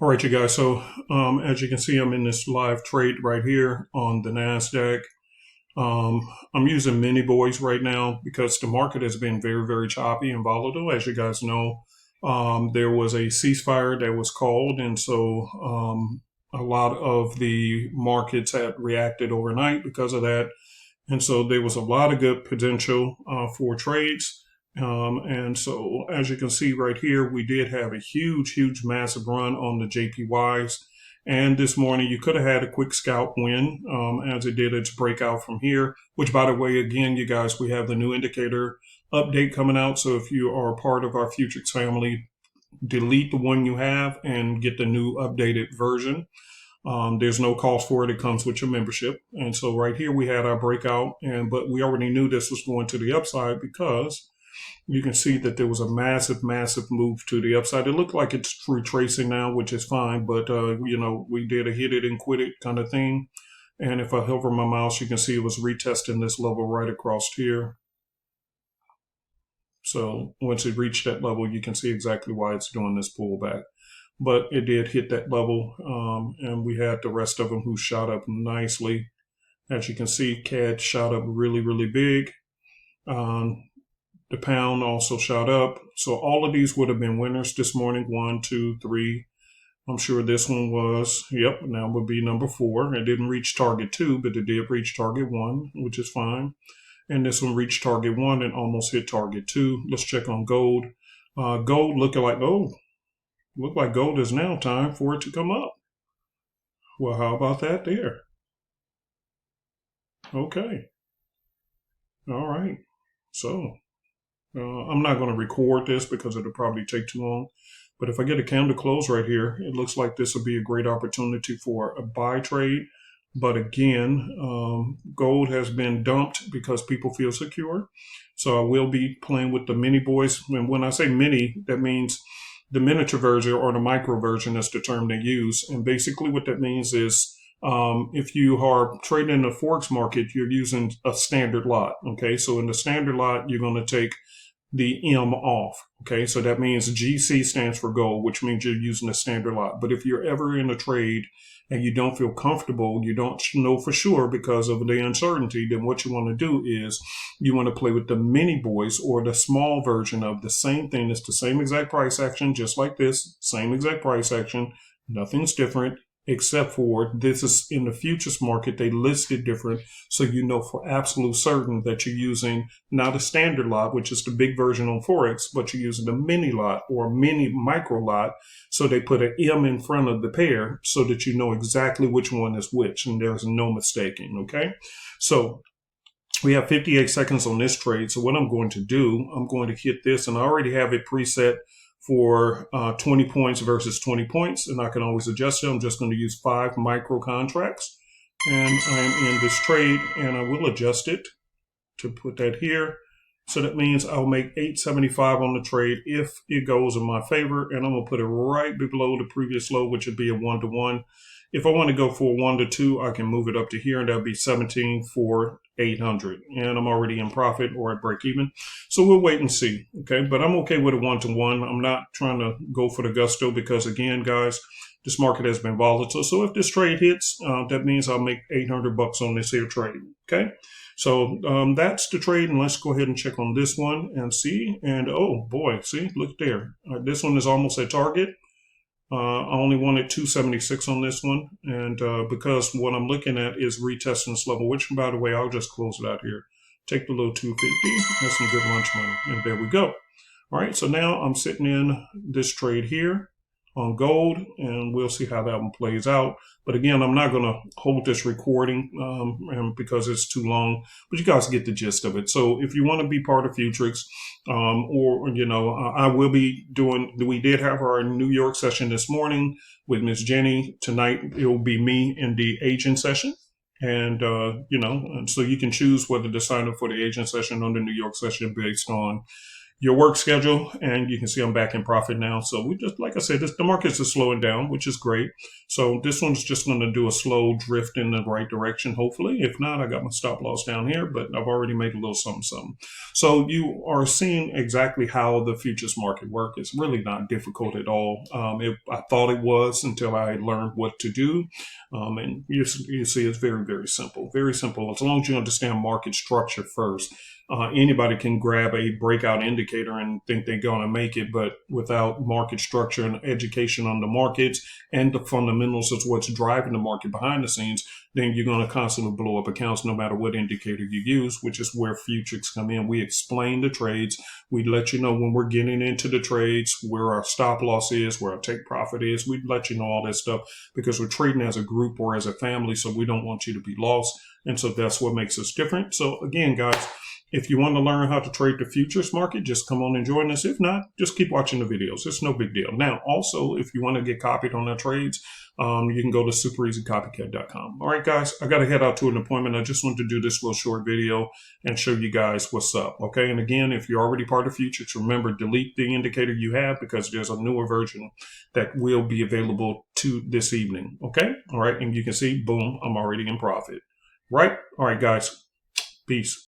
All right, you guys. So as you can see, I'm in this live trade right here on the NASDAQ. I'm using mini boys right now because the market has been very, very choppy and volatile. As you guys know, there was a ceasefire that was called, and so a lot of the markets had reacted overnight because of that. And so there was a lot of good potential for trades. And so, as you can see right here, we did have a huge, huge, massive run on the JPYs. And this morning, you could have had a quick scalp win as it did its breakout from here, which, by the way, again, you guys, we have the new indicator update coming out. So if you are a part of our Futures family, delete the one you have and get the new updated version. There's no cost for it. It comes with your membership. And so right here we had our breakout, but we already knew this was going to the upside because you can see that there was a massive, massive move to the upside. It looked like it's retracing now, which is fine, but we did a hit it and quit it kind of thing. And if I hover my mouse, you can see it was retesting this level right across here. So once it reached that level, you can see exactly why it's doing this pullback. But it did hit that level, and we had the rest of them who shot up nicely. As you can see, CAD shot up really, really big. The pound also shot up. So all of these would have been winners this morning. 1, 2, 3. I'm sure this one was. Yep, now would be number 4. It didn't reach target 2, but it did reach target 1, which is fine. And this one reached target 1 and almost hit target 2. Let's check on gold. Gold looking like, look like gold is now time for it to come up. Well, how about that there? Okay. All right. So I'm not going to record this because it'll probably take too long. But if I get a candle close right here, it looks like this will be a great opportunity for a buy trade. But again, gold has been dumped because people feel secure. So I will be playing with the mini boys. And when I say mini, that means the miniature version or the micro version is the term they use. And basically what that means is if you are trading in the Forex market, you're using a standard lot. Okay, so in the standard lot, you're going to take the M off. Okay, so that means GC stands for gold, which means you're using a standard lot. But if you're ever in a trade and you don't feel comfortable, you don't know for sure because of the uncertainty, then what you want to do is you want to play with the mini boys or the small version of the same thing. It's the same exact price action, just like this, same exact price action. Nothing's different. Except for this is in the futures market, they listed different. So you know for absolute certain that you're using not a standard lot, which is the big version on Forex, but you're using the mini lot or mini micro lot. So they put an M in front of the pair so that you know exactly which one is which and there's no mistaking. Okay. So we have 58 seconds on this trade. So what I'm going to do, I'm going to hit this and I already have it preset for 20 points versus 20 points, and I can always adjust it. I'm just going to use 5 micro contracts, and I'm in this trade, and I will adjust it to put that here. So that means I'll make 875 on the trade if it goes in my favor, and I'm going to put it right below the previous low, which would be a 1-to-1. If I want to go for a 1-to-2, I can move it up to here, and that'll be 17 for 800. And I'm already in profit or at break even. So we'll wait and see. Okay. But I'm okay with a 1-to-1. I'm not trying to go for the gusto because, again, guys, this market has been volatile. So if this trade hits, that means I'll make $800 on this here trade. Okay. So that's the trade. And let's go ahead and check on this one and see. And oh boy, see, look there. This one is almost at target. I only wanted 276 on this one. And because what I'm looking at is retesting this level, which, by the way, I'll just close it out here. Take the low 250. That's some good lunch money. And there we go. All right. So now I'm sitting in this trade here on gold, and we'll see how that one plays out. But again, I'm not going to hold this recording because it's too long, but you guys get the gist of it. So if you want to be part of Futrix, I will be doing, we did have our New York session this morning with Miss Jenny. Tonight, it will be me in the agent session. And, and so you can choose whether to sign up for the agent session or the New York session based on your work schedule, and you can see I'm back in profit now. So we just, like I said, the markets are slowing down, which is great. So this one's just going to do a slow drift in the right direction, hopefully. If not, I got my stop loss down here, but I've already made a little something, something. So you are seeing exactly how the futures market work. It's really not difficult at all. I thought it was until I learned what to do. And you see it's very, very simple. Very simple. As long as you understand market structure first. Anybody can grab a breakout indicator and think they're going to make it, but without market structure and education on the markets and the fundamentals of what's driving the market behind the scenes, then you're going to constantly blow up accounts no matter what indicator you use, which is where futures come in. We explain the trades. We let you know when we're getting into the trades, where our stop loss is, where our take profit is. We let you know all that stuff because we're trading as a group or as a family, so we don't want you to be lost. And so that's what makes us different. So again, guys, if you want to learn how to trade the futures market, just come on and join us. If not, just keep watching the videos. It's no big deal. Now, also, if you want to get copied on our trades, you can go to superezcopycat.com. All right, guys, I got to head out to an appointment. I just wanted to do this little short video and show you guys what's up. Okay, and again, if you're already part of futures, remember, delete the indicator you have because there's a newer version that will be available to this evening. Okay, all right, and you can see, boom, I'm already in profit. Right? All right, guys, peace.